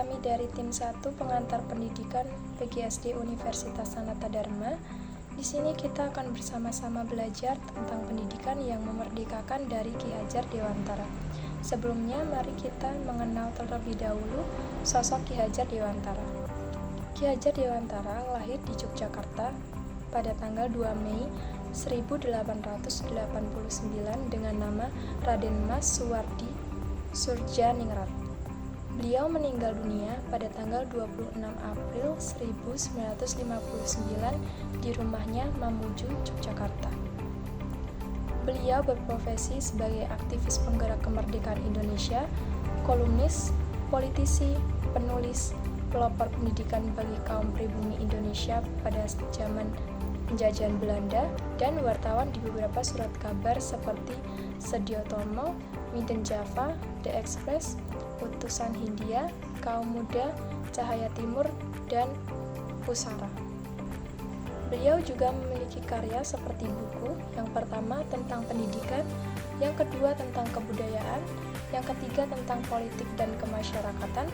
kami dari tim 1 pengantar pendidikan PGSD Universitas Sanata Dharma. Di sini kita akan bersama-sama belajar tentang pendidikan yang memerdekakan dari Ki Hajar Dewantara. Sebelumnya, mari kita mengenal terlebih dahulu sosok Ki Hajar Dewantara. Ki Hajar Dewantara lahir di Yogyakarta pada tanggal 2 Mei 1889 dengan nama Raden Mas Suwardi Surjaningrat. Beliau meninggal dunia pada tanggal 26 April 1959 di rumahnya Mamuju, Yogyakarta. Beliau berprofesi sebagai aktivis penggerak kemerdekaan Indonesia, kolumnis, politisi, penulis, pelopor pendidikan bagi kaum pribumi Indonesia pada zaman penjajahan Belanda, dan wartawan di beberapa surat kabar seperti Sediotomo, Midden Java, The Express, Utusan Hindia, Kaum Muda, Cahaya Timur, dan Pusara. Beliau juga memiliki karya seperti buku, yang pertama tentang pendidikan, yang kedua tentang kebudayaan, yang ketiga tentang politik dan kemasyarakatan,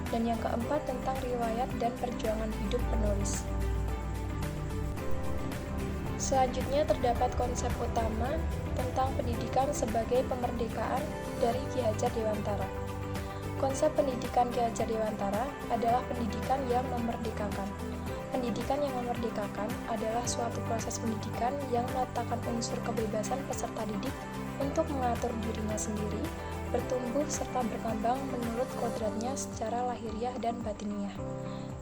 dan yang keempat tentang riwayat dan perjuangan hidup penulis. Selanjutnya terdapat konsep utama tentang pendidikan sebagai pemerdekaan dari Ki Hajar Dewantara. Konsep pendidikan Ki Hajar Dewantara adalah pendidikan yang memerdekakan. Pendidikan yang memerdekakan adalah suatu proses pendidikan yang meletakkan unsur kebebasan peserta didik untuk mengatur dirinya sendiri, bertumbuh serta berkembang menurut kodratnya secara lahiriah dan batiniah.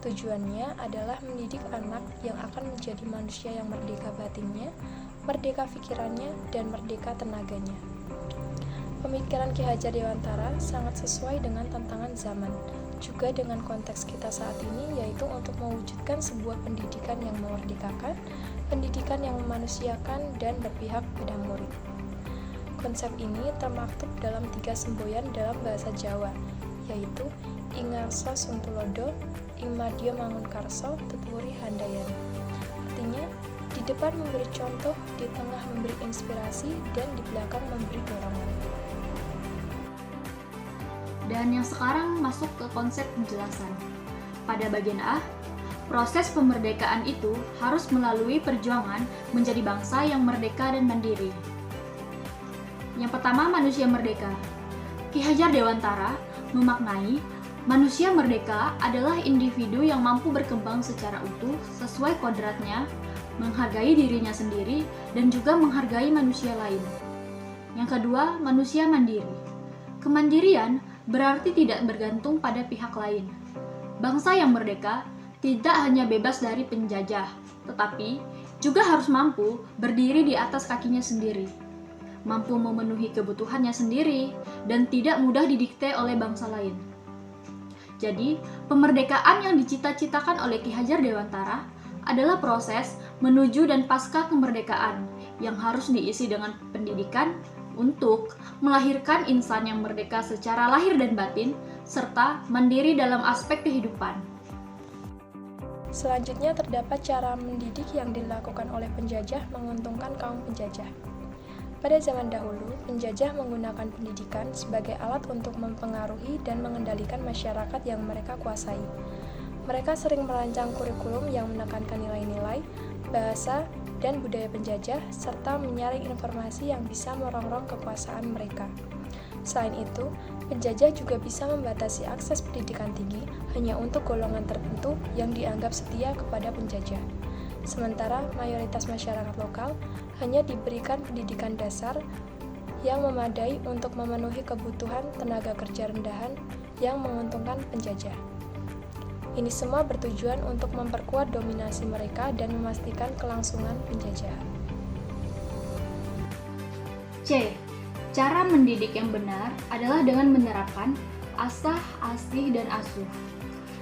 Tujuannya adalah mendidik anak yang akan menjadi manusia yang merdeka batinnya, merdeka pikirannya, dan merdeka tenaganya. Pemikiran Ki Hajar Dewantara sangat sesuai dengan tantangan zaman, juga dengan konteks kita saat ini, yaitu untuk mewujudkan sebuah pendidikan yang memerdekakan, pendidikan yang memanusiakan, dan berpihak pada murid. Konsep ini termaktub dalam 3 semboyan dalam bahasa Jawa, yaitu Ing Ngarsa Suntulodo, Ing Madya Mangunkarso, Tutwuri Handayani. Artinya, di depan memberi contoh, di tengah memberi inspirasi, dan di belakang memberi dorongan. Dan yang sekarang masuk ke konsep penjelasan. Pada bagian A, proses pemerdekaan itu harus melalui perjuangan menjadi bangsa yang merdeka dan mandiri. Yang pertama, manusia merdeka. Ki Hajar Dewantara memaknai manusia merdeka adalah individu yang mampu berkembang secara utuh sesuai kodratnya, menghargai dirinya sendiri, dan juga menghargai manusia lain. Yang kedua, manusia mandiri. Kemandirian berarti tidak bergantung pada pihak lain. Bangsa yang merdeka tidak hanya bebas dari penjajah, tetapi juga harus mampu berdiri di atas kakinya sendiri, mampu memenuhi kebutuhannya sendiri, dan tidak mudah didikte oleh bangsa lain. Jadi, pemerdekaan yang dicita-citakan oleh Ki Hajar Dewantara adalah proses menuju dan pasca kemerdekaan yang harus diisi dengan pendidikan untuk melahirkan insan yang merdeka secara lahir dan batin, serta mandiri dalam aspek kehidupan. Selanjutnya terdapat cara mendidik yang dilakukan oleh penjajah menguntungkan kaum penjajah. Pada zaman dahulu, penjajah menggunakan pendidikan sebagai alat untuk mempengaruhi dan mengendalikan masyarakat yang mereka kuasai. Mereka sering merancang kurikulum yang menekankan nilai-nilai, bahasa, dan budaya penjajah, serta menyaring informasi yang bisa merongrong kekuasaan mereka. Selain itu, penjajah juga bisa membatasi akses pendidikan tinggi hanya untuk golongan tertentu yang dianggap setia kepada penjajah. Sementara mayoritas masyarakat lokal hanya diberikan pendidikan dasar yang memadai untuk memenuhi kebutuhan tenaga kerja rendahan yang menguntungkan penjajah. Ini semua bertujuan untuk memperkuat dominasi mereka dan memastikan kelangsungan penjajahan. C. Cara mendidik yang benar adalah dengan menerapkan asah, asih, dan asuh.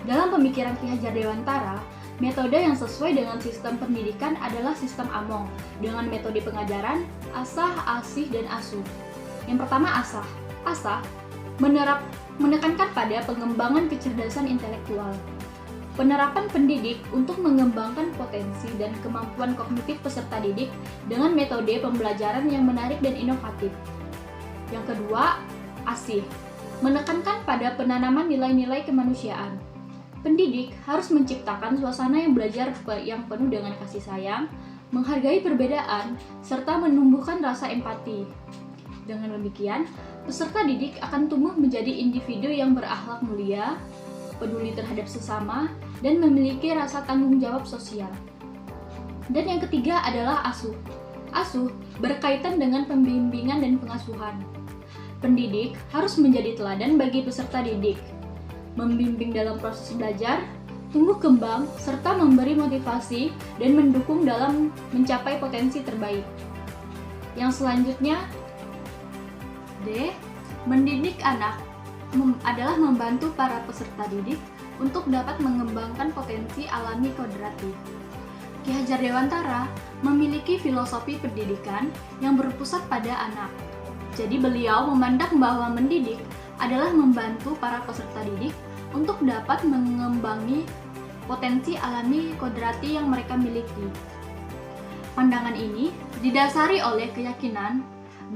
Dalam pemikiran Ki Hajar Dewantara, metode yang sesuai dengan sistem pendidikan adalah sistem Among, dengan metode pengajaran asah, asih, dan asuh. Yang pertama, asah. Asah menekankan pada pengembangan kecerdasan intelektual. Penerapan pendidik untuk mengembangkan potensi dan kemampuan kognitif peserta didik dengan metode pembelajaran yang menarik dan inovatif. Yang kedua, asih. menekankan pada penanaman nilai-nilai kemanusiaan. Pendidik harus menciptakan suasana yang belajar yang penuh dengan kasih sayang, menghargai perbedaan, serta menumbuhkan rasa empati. Dengan demikian, peserta didik akan tumbuh menjadi individu yang berakhlak mulia, peduli terhadap sesama, dan memiliki rasa tanggung jawab sosial. Dan yang ketiga adalah asuh. Asuh berkaitan dengan pembimbingan dan pengasuhan. Pendidik harus menjadi teladan bagi peserta didik, membimbing dalam proses belajar, tumbuh kembang, serta memberi motivasi dan mendukung dalam mencapai potensi terbaik. Yang selanjutnya, D. Mendidik anak adalah membantu para peserta didik untuk dapat mengembangkan potensi alami kodrati. Ki Hajar Dewantara memiliki filosofi pendidikan yang berpusat pada anak. Jadi beliau memandang bahwa mendidik adalah membantu para peserta didik untuk dapat mengembangi potensi alami kodrati yang mereka miliki. Pandangan ini didasari oleh keyakinan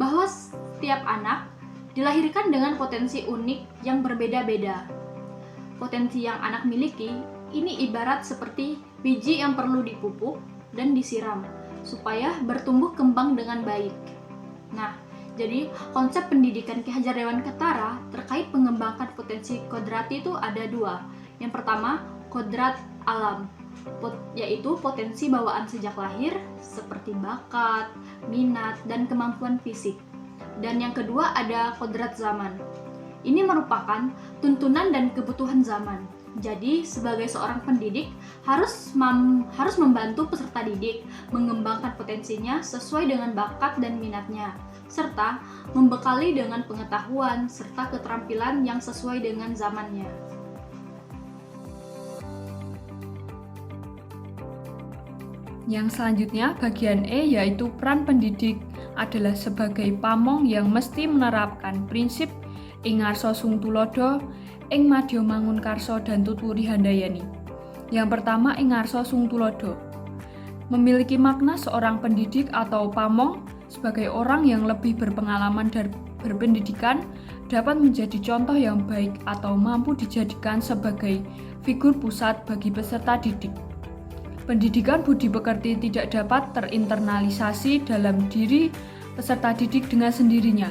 bahwa setiap anak dilahirkan dengan potensi unik yang berbeda-beda. Potensi yang anak miliki ini ibarat seperti biji yang perlu dipupuk dan disiram supaya bertumbuh kembang dengan baik. Nah, jadi konsep pendidikan Ki Hajar Dewantara terkait mengembangkan potensi kodrati itu ada dua. Yang pertama, kodrat alam, yaitu potensi bawaan sejak lahir seperti bakat, minat, dan kemampuan fisik. Dan yang kedua ada kodrat zaman. Ini merupakan tuntunan dan kebutuhan zaman. Jadi, sebagai seorang pendidik harus membantu peserta didik mengembangkan potensinya sesuai dengan bakat dan minatnya, serta membekali dengan pengetahuan serta keterampilan yang sesuai dengan zamannya. Yang selanjutnya, bagian E, yaitu peran pendidik adalah sebagai pamong yang mesti menerapkan prinsip ing ngarsa sung tulodo, ing madya mangun karsa dan tuturi handayani. Yang pertama, ing ngarsa sung tulodo. Memiliki makna seorang pendidik atau pamong sebagai orang yang lebih berpengalaman dan berpendidikan dapat menjadi contoh yang baik atau mampu dijadikan sebagai figur pusat bagi peserta didik. Pendidikan budi pekerti tidak dapat terinternalisasi dalam diri peserta didik dengan sendirinya.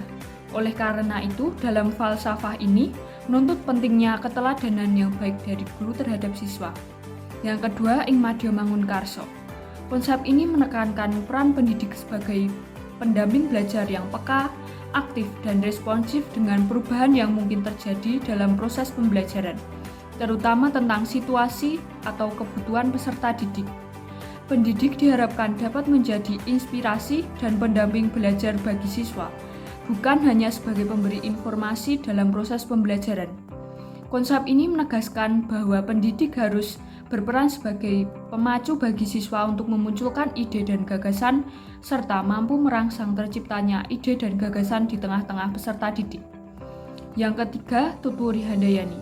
Oleh karena itu, dalam falsafah ini menuntut pentingnya keteladanan yang baik dari guru terhadap siswa. Yang kedua, ing madya mangun karsa. Konsep ini menekankan peran pendidik sebagai pendamping belajar yang peka, aktif, dan responsif dengan perubahan yang mungkin terjadi dalam proses pembelajaran, terutama tentang situasi atau kebutuhan peserta didik. Pendidik diharapkan dapat menjadi inspirasi dan pendamping belajar bagi siswa, bukan hanya sebagai pemberi informasi dalam proses pembelajaran. Konsep ini menegaskan bahwa pendidik harus berperan sebagai pemacu bagi siswa untuk memunculkan ide dan gagasan, serta mampu merangsang terciptanya ide dan gagasan di tengah-tengah peserta didik. Yang ketiga, tuturi handayani.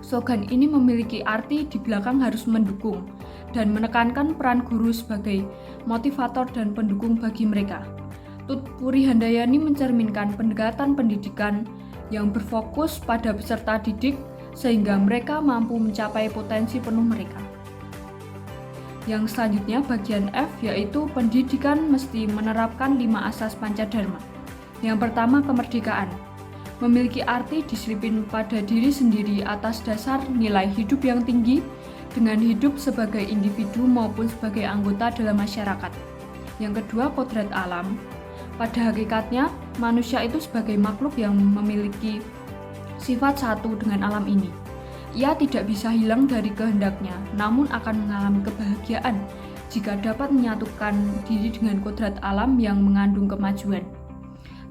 Slogan ini memiliki arti di belakang harus mendukung dan menekankan peran guru sebagai motivator dan pendukung bagi mereka. Tuturi handayani mencerminkan pendekatan pendidikan yang berfokus pada peserta didik sehingga mereka mampu mencapai potensi penuh mereka. Yang selanjutnya bagian F, yaitu pendidikan mesti menerapkan 5 asas Pancadharma. Yang pertama, kemerdekaan. Memiliki arti disiplin pada diri sendiri atas dasar nilai hidup yang tinggi dengan hidup sebagai individu maupun sebagai anggota dalam masyarakat. Yang kedua, kodrat alam. Pada hakikatnya, manusia itu sebagai makhluk yang memiliki sifat satu dengan alam ini. Ia tidak bisa hilang dari kehendaknya, namun akan mengalami kebahagiaan jika dapat menyatukan diri dengan kodrat alam yang mengandung kemajuan.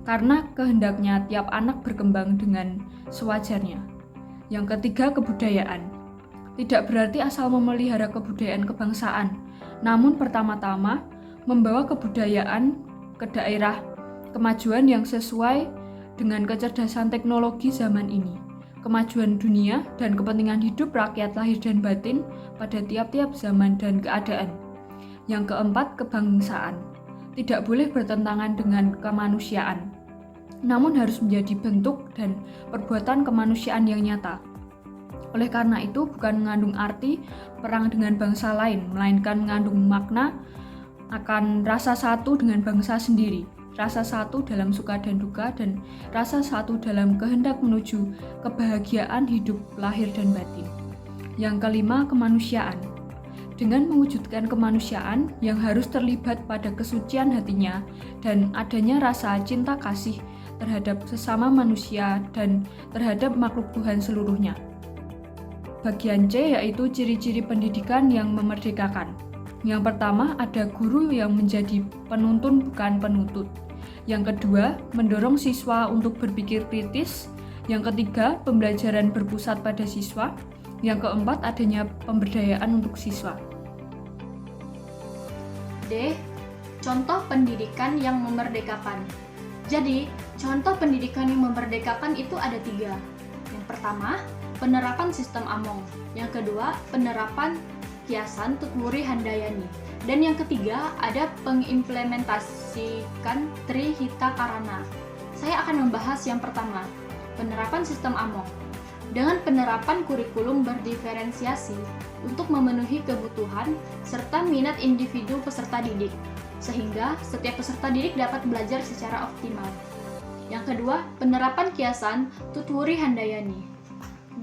Karena kehendaknya tiap anak berkembang dengan sewajarnya. Yang ketiga, kebudayaan. Tidak berarti asal memelihara kebudayaan kebangsaan, namun pertama-tama membawa kebudayaan ke daerah kemajuan yang sesuai dengan kecerdasan teknologi zaman ini, kemajuan dunia, dan kepentingan hidup rakyat lahir dan batin pada tiap-tiap zaman dan keadaan. Yang keempat, kebangsaan. Tidak boleh bertentangan dengan kemanusiaan. namun harus menjadi bentuk dan perbuatan kemanusiaan yang nyata. Oleh karena itu, bukan mengandung arti perang dengan bangsa lain, melainkan mengandung makna akan rasa satu dengan bangsa sendiri, rasa satu dalam suka dan duka, dan rasa satu dalam kehendak menuju kebahagiaan hidup lahir dan batin. Yang kelima, kemanusiaan. Dengan mewujudkan kemanusiaan yang harus terlibat pada kesucian hatinya dan adanya rasa cinta kasih terhadap sesama manusia dan terhadap makhluk Tuhan seluruhnya. Bagian C yaitu ciri-ciri pendidikan yang memerdekakan. Yang pertama, ada guru yang menjadi penuntun bukan penuntut. Yang kedua, mendorong siswa untuk berpikir kritis. Yang ketiga, pembelajaran berpusat pada siswa. Yang keempat, adanya pemberdayaan untuk siswa. D. Contoh pendidikan yang memerdekakan. Jadi, contoh pendidikan yang memerdekakan itu ada 3. Yang pertama, penerapan sistem Among. Yang kedua, penerapan kiasan Tutwuri Handayani. Dan yang ketiga, ada pengimplementasikan Trihita Karana. Saya akan membahas yang pertama, penerapan sistem Among. Dengan penerapan kurikulum berdiferensiasi untuk memenuhi kebutuhan serta minat individu peserta didik, sehingga setiap peserta didik dapat belajar secara optimal. Yang kedua, penerapan kiasan Tutwuri Handayani.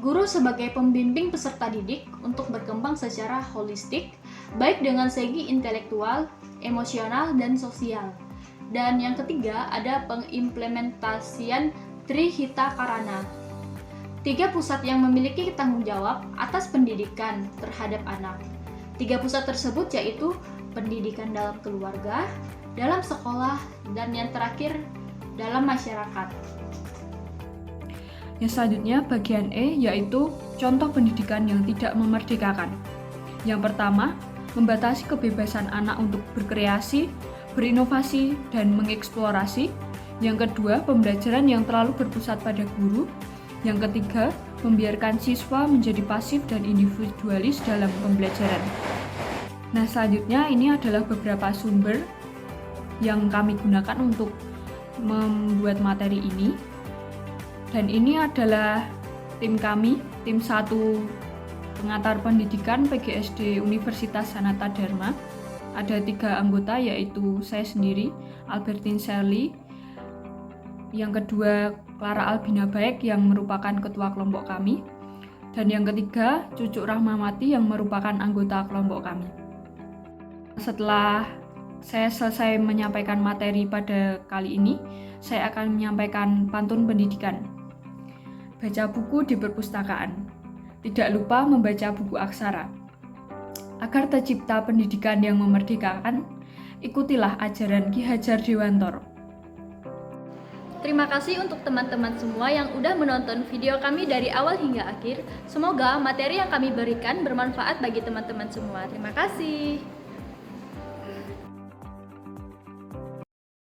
Guru sebagai pembimbing peserta didik untuk berkembang secara holistik, baik dengan segi intelektual, emosional, dan sosial. Dan yang ketiga, ada pengimplementasian Trihita Karana. 3 pusat yang memiliki tanggung jawab atas pendidikan terhadap anak. 3 pusat tersebut yaitu pendidikan dalam keluarga, dalam sekolah, dan yang terakhir dalam masyarakat. Yang selanjutnya bagian E yaitu contoh pendidikan yang tidak memerdekakan. Yang pertama, membatasi kebebasan anak untuk berkreasi, berinovasi, dan mengeksplorasi. Yang kedua, pembelajaran yang terlalu berpusat pada guru. Yang ketiga, membiarkan siswa menjadi pasif dan individualis dalam pembelajaran. Nah, selanjutnya ini adalah beberapa sumber yang kami gunakan untuk membuat materi ini. Dan ini adalah tim kami, tim 1 pengantar pendidikan PGSD Universitas Sanata Dharma. Ada 3 anggota yaitu saya sendiri, Albertine Shirley. Yang kedua, Clara Albina Baek yang merupakan ketua kelompok kami. Dan yang ketiga, Cucuk Rahmawati yang merupakan anggota kelompok kami. Setelah saya selesai menyampaikan materi pada kali ini, saya akan menyampaikan pantun pendidikan. Baca buku di perpustakaan. Tidak lupa membaca buku aksara. Agar tercipta pendidikan yang memerdekakan, ikutilah ajaran Ki Hajar Dewantara. Terima kasih untuk teman-teman semua yang udah menonton video kami dari awal hingga akhir. Semoga materi yang kami berikan bermanfaat bagi teman-teman semua. Terima kasih.